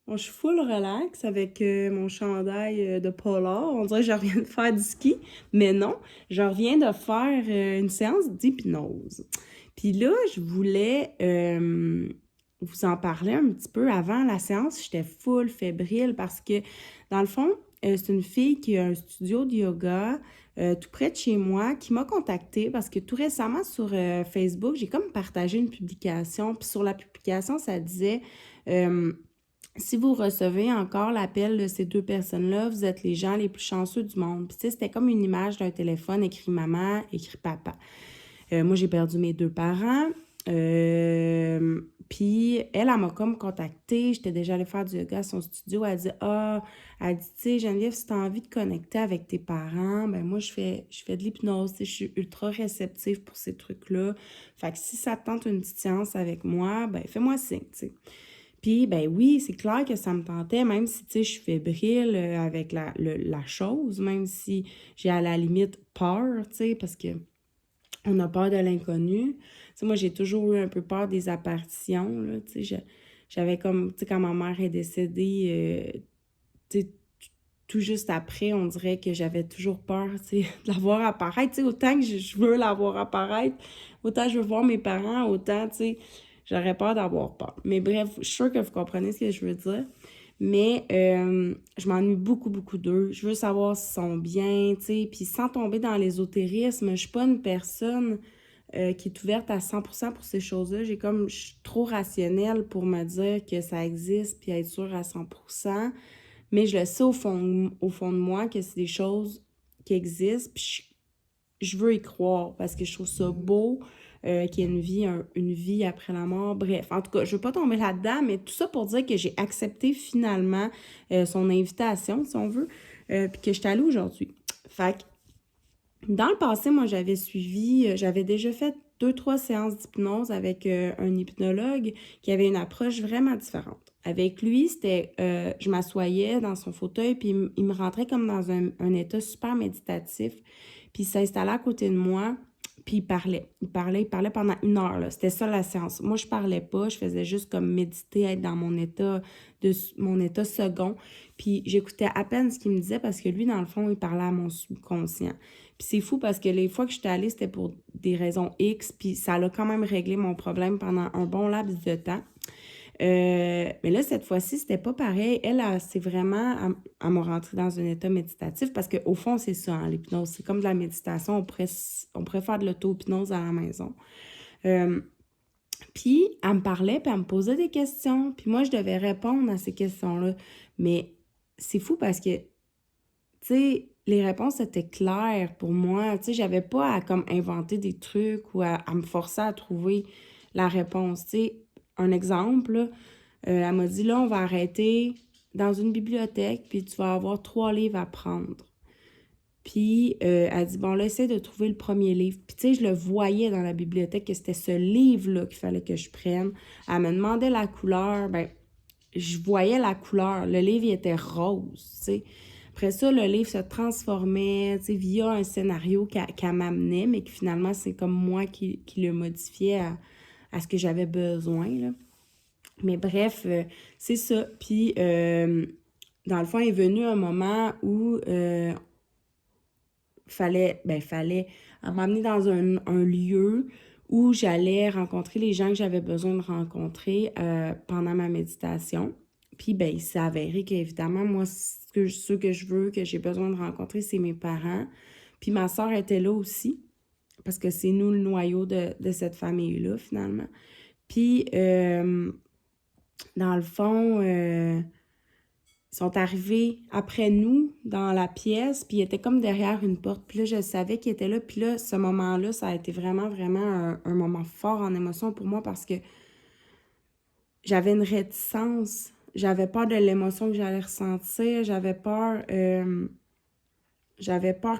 Bon, je suis full relax avec mon chandail de polar. On dirait que je reviens de faire du ski, mais non, je reviens de faire une séance d'hypnose. Puis là, je voulais vous en parler un petit peu avant la séance. J'étais full fébrile parce que, dans le fond, c'est une fille qui a un studio de yoga tout près de chez moi qui m'a contactée parce que tout récemment sur Facebook, j'ai comme partagé une publication. Puis sur la publication, ça disait... euh, si vous recevez encore l'appel de ces deux personnes-là, vous êtes les gens les plus chanceux du monde. Puis, tu sais, c'était comme une image d'un téléphone écrit maman, écrit papa. Moi, j'ai perdu mes deux parents. Puis, elle m'a comme contactée. J'étais déjà allée faire du yoga à son studio. Elle dit, tu sais, Geneviève, si tu as envie de connecter avec tes parents, ben moi, je fais de l'hypnose. Tu sais, je suis ultra réceptive pour ces trucs-là. Fait que si ça te tente une petite séance avec moi, ben fais-moi signe, tu sais. Puis, ben oui, c'est clair que ça me tentait, même si, tu sais, je suis fébrile avec la chose, même si j'ai à la limite peur, tu sais, parce que on a peur de l'inconnu. Tu sais, moi, j'ai toujours eu un peu peur des apparitions, là, tu sais, j'avais comme, tu sais, quand ma mère est décédée, tu sais, tout juste après, on dirait que j'avais toujours peur, tu sais, de la voir apparaître. Tu sais, autant que je veux la voir apparaître, autant je veux voir mes parents, autant, tu sais, j'aurais peur d'avoir peur. Mais bref, je suis sûre que vous comprenez ce que je veux dire. Mais je m'ennuie beaucoup, beaucoup d'eux. Je veux savoir s'ils sont bien, tu sais, puis sans tomber dans l'ésotérisme, je suis pas une personne qui est ouverte à 100% pour ces choses-là. Je suis trop rationnelle pour me dire que ça existe puis être sûre à 100%. Mais je le sais au fond de moi que c'est des choses qui existent, puis je veux y croire parce que je trouve ça beau qu'il y ait une vie après la mort. Bref, en tout cas, je veux pas tomber là-dedans, mais tout ça pour dire que j'ai accepté finalement son invitation, si on veut, puis que je suis allée aujourd'hui. Fait que dans le passé, moi, j'avais déjà fait 2, 3 séances d'hypnose avec un hypnologue qui avait une approche vraiment différente. Avec lui, je m'assoyais dans son fauteuil, puis il me rentrait comme dans un état super méditatif, puis il s'installait à côté de moi, puis il parlait. Il parlait pendant 1 heure, là. C'était ça la séance. Moi, je parlais pas, je faisais juste comme méditer, être dans mon état second, puis j'écoutais à peine ce qu'il me disait parce que lui, dans le fond, il parlait à mon subconscient. Puis c'est fou parce que les fois que j'étais allée, c'était pour des raisons X, puis ça a quand même réglé mon problème pendant un bon laps de temps. Mais là, cette fois-ci, c'était pas pareil. C'est vraiment, elle m'a rentré dans un état méditatif parce qu'au fond, c'est ça, hein, l'hypnose. C'est comme de la méditation. On pourrait faire de l'auto-hypnose à la maison. Euh, Puis, elle me parlait, puis elle me posait des questions. Puis moi, je devais répondre à ces questions-là. Mais c'est fou parce que tu sais, les réponses étaient claires pour moi. Tu sais, j'avais pas à comme inventer des trucs ou à me forcer à trouver la réponse. Tu sais, un exemple, là, elle m'a dit, là, on va arrêter dans une bibliothèque, puis tu vas avoir 3 livres à prendre. Puis, elle dit, bon, là, essaie de trouver le premier livre. Puis, tu sais, je le voyais dans la bibliothèque que c'était ce livre-là qu'il fallait que je prenne. Elle me demandait la couleur. Ben, je voyais la couleur. Le livre, il était rose, tu sais. Après ça, le livre se transformait, tu sais, via un scénario qu'elle m'amenait, mais que finalement, c'est comme moi qui le modifiais à ce que j'avais besoin, là. Mais bref, c'est ça. Puis, dans le fond, est venu un moment où fallait m'amener dans un lieu où j'allais rencontrer les gens que j'avais besoin de rencontrer pendant ma méditation. Puis, ben, il s'est avéré qu'évidemment, moi, ceux que je veux, que j'ai besoin de rencontrer, c'est mes parents. Puis ma soeur était là aussi, parce que c'est nous le noyau de cette famille-là, finalement. Puis, dans le fond, ils sont arrivés après nous dans la pièce, puis ils étaient comme derrière une porte. Puis là, je savais qu'ils étaient là. Puis là, ce moment-là, ça a été vraiment, vraiment un moment fort en émotion pour moi parce que j'avais une réticence. J'avais peur de l'émotion que j'allais ressentir. J'avais peur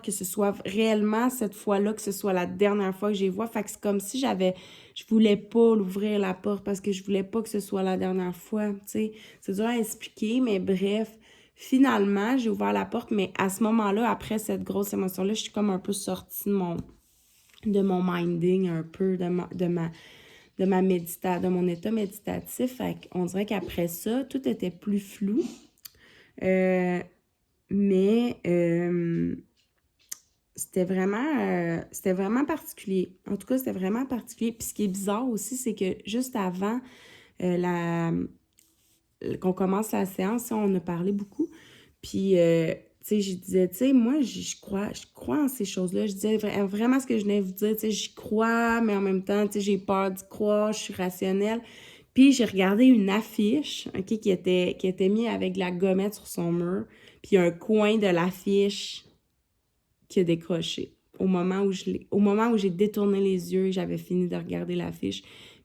que ce soit réellement cette fois-là, que ce soit la dernière fois que j'y vois. Fait que c'est comme si je voulais pas l'ouvrir la porte parce que je voulais pas que ce soit la dernière fois, tu sais. C'est dur à expliquer, mais bref, finalement, j'ai ouvert la porte, mais à ce moment-là, après cette grosse émotion-là, je suis comme un peu sortie de mon minding un peu, de mon état méditatif. Fait qu'on dirait qu'après ça, tout était plus flou. Mais c'était vraiment particulier. En tout cas, c'était vraiment particulier. Puis ce qui est bizarre aussi, c'est que juste avant qu'on commence la séance, on a parlé beaucoup. Puis, tu sais, je disais, tu sais, moi, je crois en ces choses-là. Je disais vraiment ce que je venais de vous dire, tu sais, j'y crois, mais en même temps, tu sais, j'ai peur d'y croire, je suis rationnelle. Puis, j'ai regardé une affiche, OK, qui était mise avec de la gommette sur son mur, puis un coin de l'affiche qui a décroché. Au moment où j'ai détourné les yeux, j'avais fini de regarder l'affiche.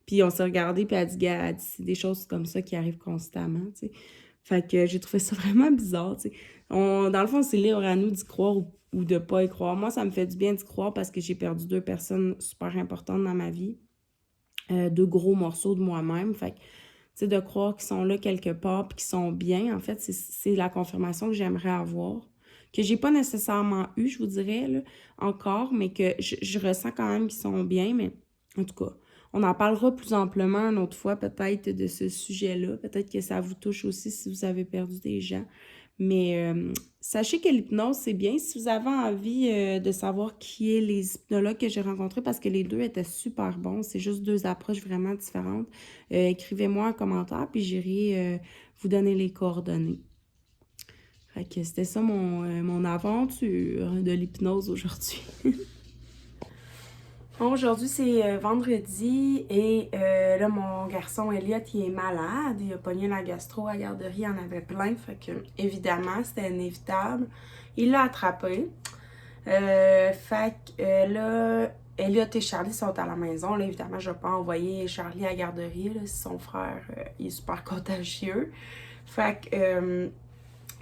Puis on s'est regardé, puis elle dit, c'est des choses comme ça qui arrivent constamment, tu sais. Fait que j'ai trouvé ça vraiment bizarre, tu sais. Dans le fond, c'est libre à nous d'y croire ou de pas y croire. Moi, ça me fait du bien d'y croire parce que j'ai perdu 2 personnes super importantes dans ma vie. 2 gros morceaux de moi-même. Fait que, tu sais, de croire qu'ils sont là quelque part puis qu'ils sont bien, en fait, c'est la confirmation que j'aimerais avoir. Que j'ai pas nécessairement eu, je vous dirais, là, encore, mais que je ressens quand même qu'ils sont bien, mais en tout cas, on en parlera plus amplement une autre fois, peut-être, de ce sujet-là. Peut-être que ça vous touche aussi si vous avez perdu des gens. Mais sachez que l'hypnose, c'est bien. Si vous avez envie de savoir qui est les hypnologues que j'ai rencontrés, parce que les 2 étaient super bons, c'est juste 2 approches vraiment différentes, écrivez-moi un commentaire, puis j'irai vous donner les coordonnées. Fait que c'était ça mon aventure de l'hypnose aujourd'hui. Bon, aujourd'hui, c'est vendredi et là, mon garçon Elliot, il est malade. Il a pogné la gastro à la garderie, il en avait plein. Fait que, évidemment, c'était inévitable. Il l'a attrapé. Fait que là, Elliot et Charlie sont à la maison. Là, évidemment, je ne vais pas envoyer Charlie à la garderie. Là, si son frère, il est super contagieux. Fait que...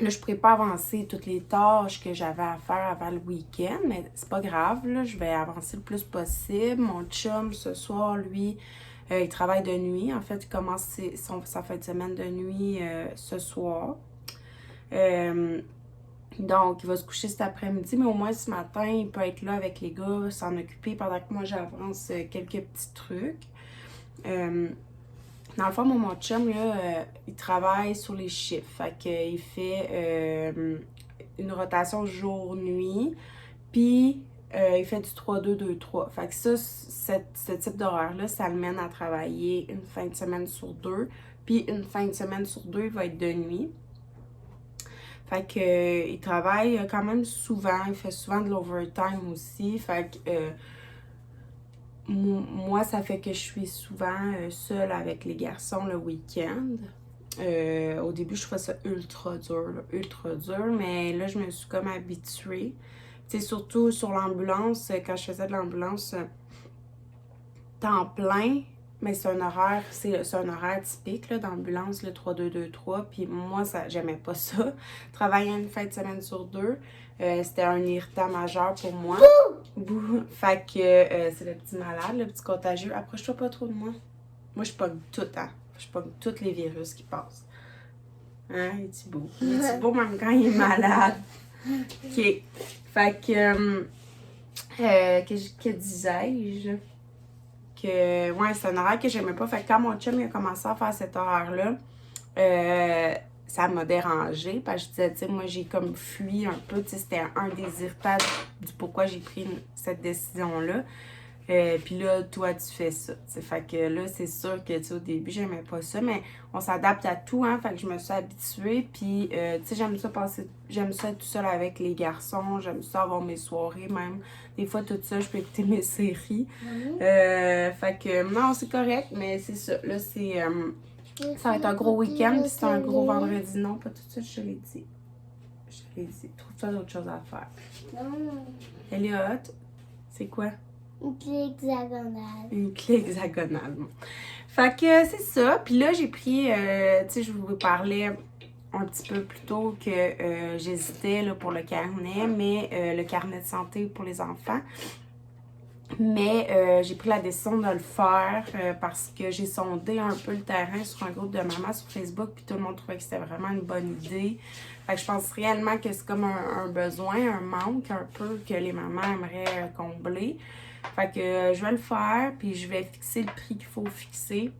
là, je ne pourrais pas avancer toutes les tâches que j'avais à faire avant le week-end, mais c'est pas grave, là, je vais avancer le plus possible. Mon chum, ce soir, lui, il travaille de nuit. En fait, il commence sa fin de semaine de nuit ce soir. Donc, il va se coucher cet après-midi, mais au moins ce matin, il peut être là avec les gars, s'en occuper pendant que moi, j'avance quelques petits trucs. Dans le fond, mon chum, là, il travaille sur les chiffres. Fait qu'il fait une rotation jour-nuit. Puis, il fait du 3-2-2-3. Fait que ça, ce type d'horaire-là, ça le mène à travailler une fin de semaine sur 2. Puis, une fin de semaine sur 2, il va être de nuit. Fait que il travaille quand même souvent. Il fait souvent de l'overtime aussi. Fait que... moi, ça fait que je suis souvent seule avec les garçons le week-end. Au début, je trouvais ça ultra dur, mais là, je me suis comme habituée. Tu sais, surtout sur l'ambulance, quand je faisais de l'ambulance temps plein, mais c'est un horaire typique d'ambulance, le 3-2-2-3, puis moi, j'aimais pas ça. Travailler une fin de semaine sur 2, c'était un irritant majeur pour moi. Fait que c'est le petit malade, le petit contagieux. Approche-toi pas trop de moi. Moi, je pogne tout, hein. Je pogne tous les virus qui passent. Hein, il est beau. Il est beau même quand il est malade. OK. Fait que, que disais-je? Que, ouais, c'est un horaire que j'aimais pas. Fait que quand mon chum il a commencé à faire cet horaire-là, ça m'a dérangée. Parce que je disais, tu sais, moi, j'ai comme fui un peu. Tu sais, c'était un des irritants du pourquoi j'ai pris cette décision-là. Puis là, toi, tu fais ça. T'sais. Fait que là, c'est sûr que, tu sais, au début, j'aimais pas ça, mais on s'adapte à tout, hein. Fait que je me suis habituée. Puis, tu sais, j'aime ça être tout seul avec les garçons. J'aime ça avoir mes soirées, même. Des fois, tout ça, je peux écouter mes séries. Fait que, non, c'est correct, mais c'est ça. Là, ça va être un gros week-end, puis c'est un gros vendredi. Non, pas tout de suite, je te l'ai dit. Je te l'ai dit. Trouve-toi d'autres choses à faire. Elliot, c'est quoi? Une clé hexagonale. Une clé hexagonale. Fait que c'est ça. Puis là, j'ai pris, tu sais, je vous parlais un petit peu plus tôt que j'hésitais là, pour le carnet, mais le carnet de santé pour les enfants. Mais j'ai pris la décision de le faire parce que j'ai sondé un peu le terrain sur un groupe de mamans sur Facebook, puis tout le monde trouvait que c'était vraiment une bonne idée. Fait que je pense réellement que c'est comme un besoin, un manque un peu que les mamans aimeraient combler. Fait que je vais le faire, puis je vais fixer le prix qu'il faut fixer.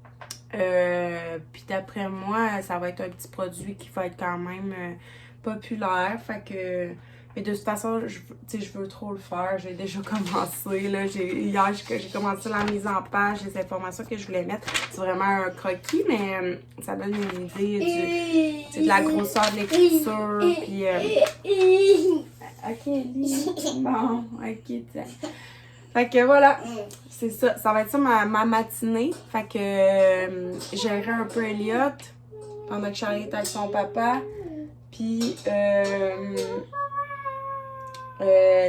Puis d'après moi, ça va être un petit produit qui va être quand même populaire. Fait que... Mais de toute façon, je veux trop le faire. J'ai déjà commencé. Là. Hier, j'ai commencé la mise en page, les informations que je voulais mettre. C'est vraiment un croquis, mais ça donne une idée de la grosseur de l'écriture. Puis, OK, bon, OK, tiens. Fait que voilà, c'est ça. Ça va être ça ma matinée. Fait que gérer un peu Elliot pendant que Charlie est avec son papa. Puis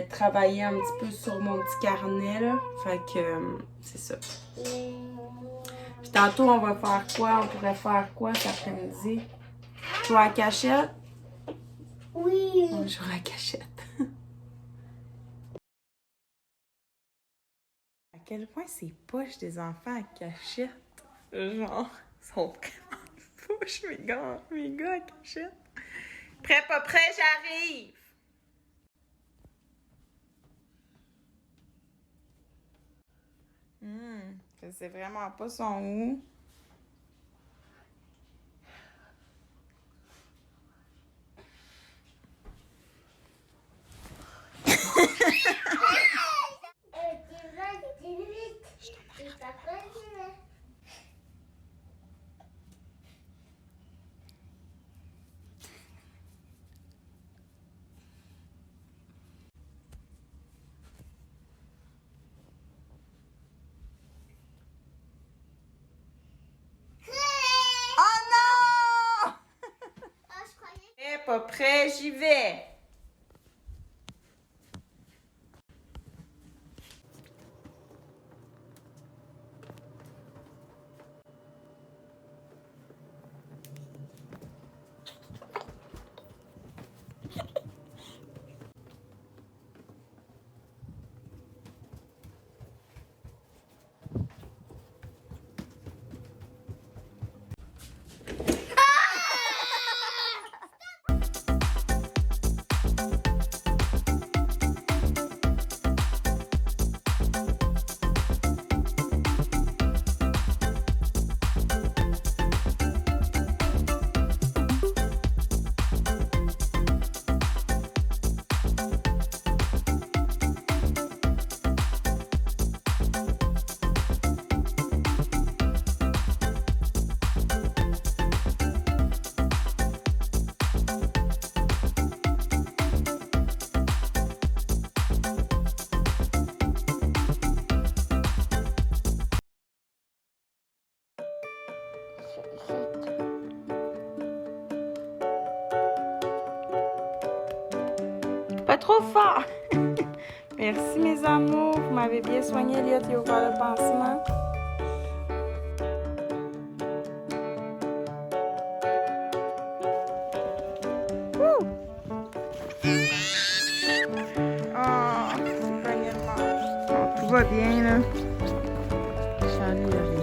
travailler un petit peu sur mon petit carnet, là. Fait que c'est ça. Puis tantôt, on va faire quoi? On pourrait faire quoi cet après-midi? Jouer à la cachette? Oui. On va jouer à la cachette. À quel point c'est poche des enfants à cachette? Genre, ils sont vraiment poches, mes gars à cachette. Prêt, pas prêt, j'arrive! Je sais vraiment pas son où. Pas prêt, j'y vais. Pas trop fort. Merci mes amours, vous m'avez bien soigné, Elliot, il a ouvert le pansement. Oh, c'est pas énorme. Tout va bien là. Charlie arrive.